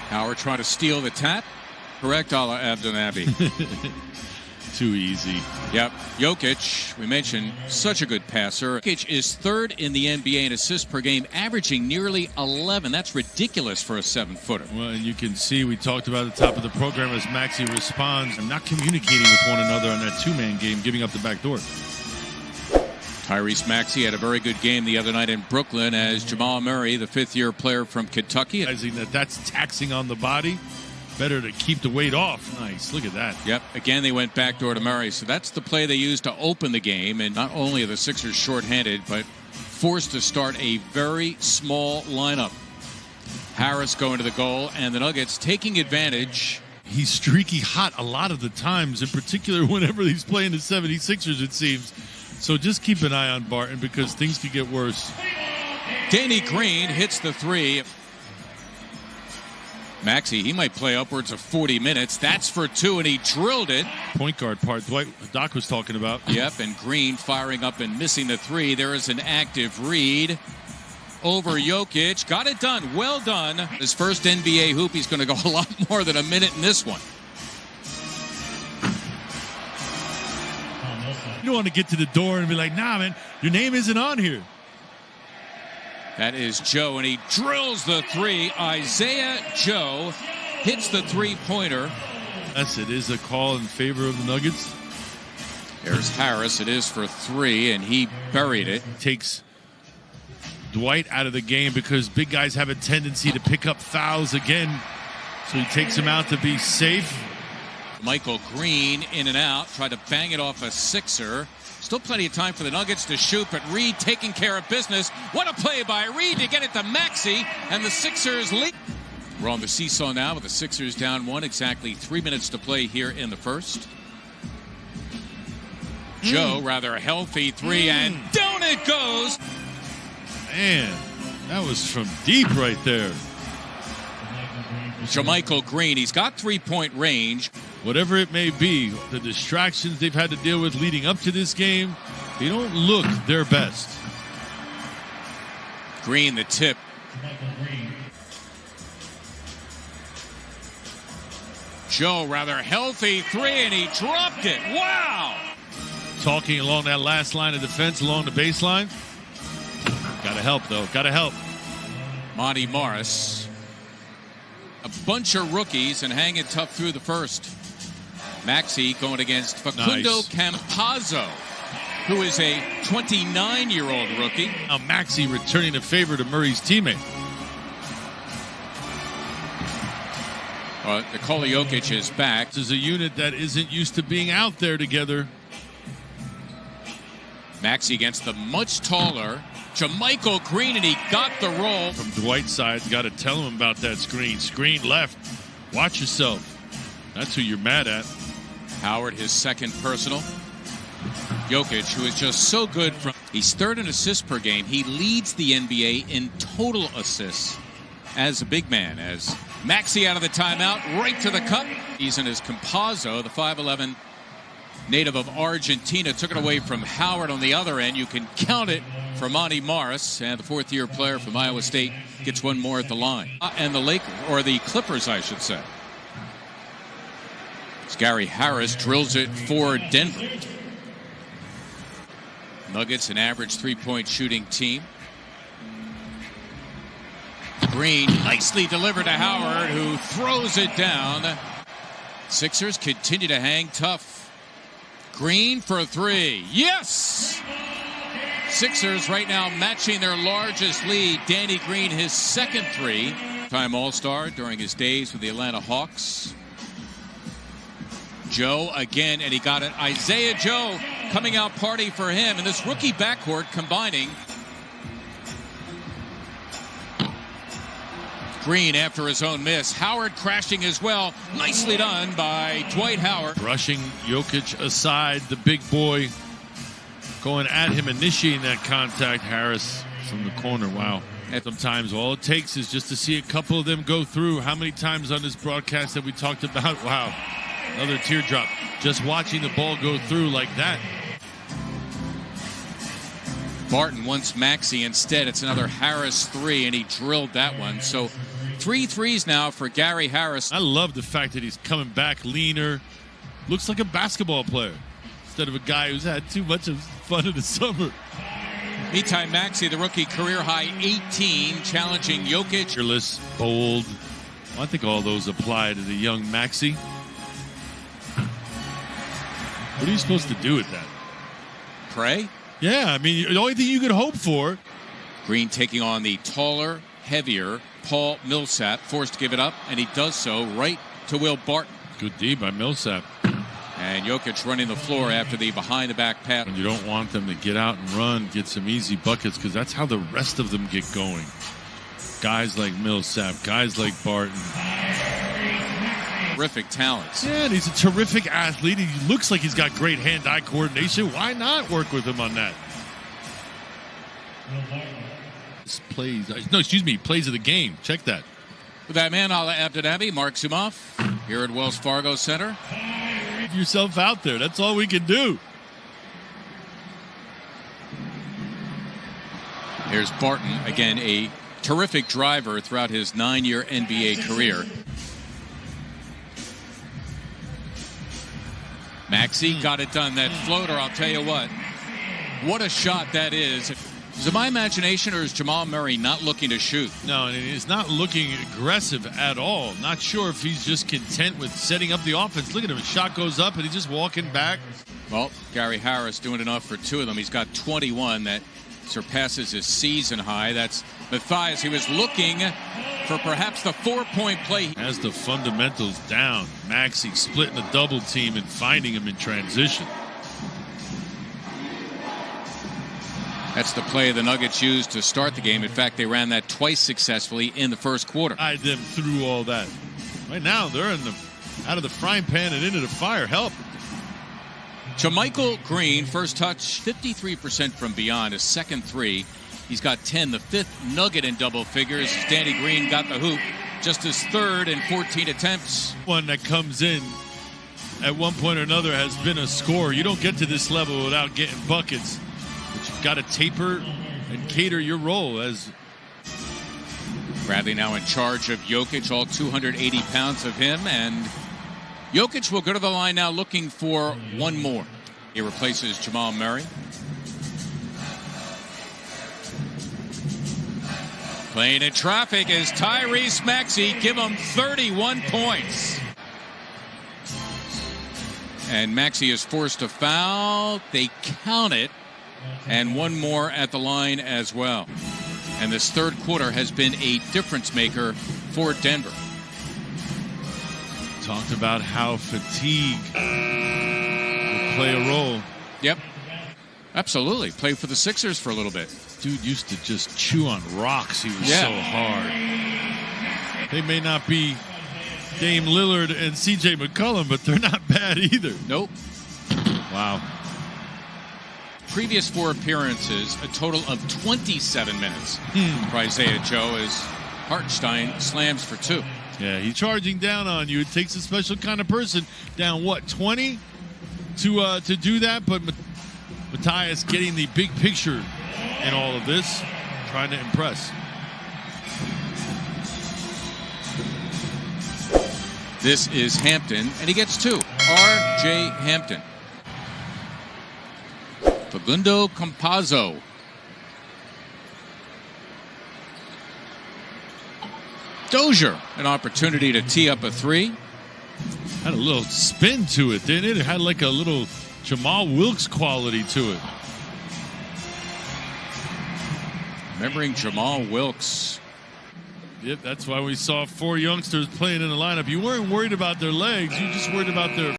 Howard trying to steal the tap. Correct, a la Abdenabi. Too easy. Yep. Jokic, we mentioned, such a good passer. Jokic is third in the NBA in assists per game, averaging nearly 11. That's ridiculous for a 7-footer. Well, and you can see, we talked about at the top of the program as Maxey responds and not communicating with one another on that two-man game, giving up the back door. Tyrese Maxey had a very good game the other night in Brooklyn as Jamal Murray, the fifth-year player from Kentucky. That's taxing on the body. Better to keep the weight off. Nice. Look at that. Yep. Again, they went backdoor to Murray. So that's the play they used to open the game. And not only are the Sixers shorthanded, but forced to start a very small lineup. Harris going to the goal, and the Nuggets taking advantage. He's streaky hot a lot of the times, in particular whenever he's playing the 76ers, it seems. So just keep an eye on Barton because things could get worse. Danny Green hits the three. Maxey, he might play upwards of 40 minutes. That's for two, and he drilled it. Point guard part Doc was talking about. Yep, and Green firing up and missing the three. There is an active read over Jokic. Got it done. Well done. His first NBA hoop. He's going to go a lot more than a minute in this one. You don't want to get to the door and be like, nah, man, your name isn't on here. That is Joe, and he drills the three. Isaiah Joe hits the three-pointer. Yes, it is a call in favor of the Nuggets. There's Harris. It is for three, and he buried it. Takes Dwight out of the game because big guys have a tendency to pick up fouls again. So he takes him out to be safe. Michael Green in and out. Tried to bang it off a Sixer. Still plenty of time for the Nuggets to shoot, but Reed taking care of business. What a play by Reed to get it to Maxey, and the Sixers lead. We're on the seesaw now with the Sixers down one. Exactly 3 minutes to play here in the first. Joe, rather healthy three, and down it goes. Man, that was from deep right there. JaMychal Green, he's got three-point range. Whatever it may be, the distractions they've had to deal with leading up to this game, they don't look their best. Green, the tip. Joe, rather healthy three, and he dropped it. Wow! Talking along that last line of defense, along the baseline. Gotta help, though. Gotta help. Monty Morris. A bunch of rookies and hanging tough through the first. Maxey going against Facundo Campazzo, who is a 29-year-old rookie. Now Maxey returning a favor to Murray's teammate. Nikola Jokic is back. This is a unit that isn't used to being out there together. Maxey against the much taller JaMychal Green, and he got the roll. From Dwight's side, got to tell him about that screen. Screen left. Watch yourself. That's who you're mad at. Howard, his second personal. Jokic, who is just so good. He's third in assists per game. He leads the NBA in total assists as a big man. As Maxey out of the timeout, right to the cup. He's in his Campazzo, the 5'11" native of Argentina, took it away from Howard on the other end. You can count it for Monty Morris, and the fourth-year player from Iowa State gets one more at the line. And the Lakers, or the Clippers, I should say. As Gary Harris drills it for Denver. Nuggets, an average three-point shooting team. Green nicely delivered to Howard, who throws it down. Sixers continue to hang tough. Green for three. Yes! Sixers right now matching their largest lead. Danny Green, his second three-time All-Star during his days with the Atlanta Hawks. Joe again, and he got it. Isaiah Joe coming out party for him. And this rookie backcourt combining. Green after his own miss. Howard crashing as well. Nicely done by Dwight Howard. Brushing Jokic aside, the big boy going at him, initiating that contact. Harris from the corner. Wow. Sometimes all it takes is just to see a couple of them go through. How many times on this broadcast have we talked about, wow, another teardrop. Just watching the ball go through like that. Barton wants Maxey instead. It's another Harris three, and he drilled that one. So 3 threes now for Gary Harris. I love the fact that he's coming back leaner. Looks like a basketball player instead of a guy who's had too much of fun in the summer. Meantime, Maxey, the rookie, career high 18, challenging Jokic. Fearless, bold. Well, I think all those apply to the young Maxey. What are you supposed to do with that? Pray? Yeah, I mean, the only thing you could hope for. Green taking on the taller, heavier Paul Millsap, forced to give it up, and he does so right to Will Barton. Good D by Millsap. And Jokic running the floor after the behind-the-back pass. You don't want them to get out and run, get some easy buckets, because that's how the rest of them get going. Guys like Millsap, guys like Barton. Terrific talents. Yeah, and he's a terrific athlete. He looks like he's got great hand-eye coordination. Why not work with him on that? Plays of the game. Check that. With that man, Ala Abdenabi, Mark Zumoff, here at Wells Fargo Center. Get yourself out there. That's all we can do. Here's Barton, again, a terrific driver throughout his 9-year NBA career. Maxey got it done. That floater, I'll tell you what a shot that is. Is it my imagination, or is Jamal Murray not looking to shoot? No, and he's not looking aggressive at all. Not sure if he's just content with setting up the offense. Look at him. His shot goes up, and he's just walking back. Well, Gary Harris doing enough for 2 of them. He's got 21. That surpasses his season high. That's Matthias. He was looking for perhaps the 4-point play. Has the fundamentals down. Maxey splitting the double team and finding him in transition. That's the play the Nuggets used to start the game. In fact, they ran that twice successfully in the first quarter. I them through all that. Right now, they're out of the frying pan and into the fire. Help. JaMychal Green, first touch, 53% from beyond. His second 3. He's got 10, the 5th Nugget in double figures. Danny Green got the hoop. Just his 3rd in 14 attempts. One that comes in at one point or another has been a scorer. You don't get to this level without getting buckets. But you've got to taper and cater your role as Bradley now in charge of Jokic, all 280 pounds of him, and Jokic will go to the line now looking for one more. He replaces Jamal Murray. Playing in traffic is Tyrese Maxey. Give him 31 points. And Maxey is forced to foul. They count it. And one more at the line as well. And this third quarter has been a difference maker for Denver. Talked about how fatigue will play a role. Yep. Absolutely. Played for the Sixers for a little bit. Dude used to just chew on rocks. He was so hard. They may not be Dame Lillard and CJ McCollum, but they're not bad either. Nope. Wow. Previous 4 appearances, a total of 27 minutes for Isaiah Joe as Hartenstein slams for 2. Yeah, he's charging down on you. It takes a special kind of person down, 20 to do that, but Matthias getting the big picture in all of this, trying to impress. This is Hampton, and he gets 2. R.J. Hampton. Facundo Campazzo. Dozier, an opportunity to tee up a 3. Had a little spin to it, didn't it? It had like a little Jamal Wilkes quality to it. Remembering Jamal Wilkes. Yep, that's why we saw 4 youngsters playing in the lineup. You weren't worried about their legs. You just worried about their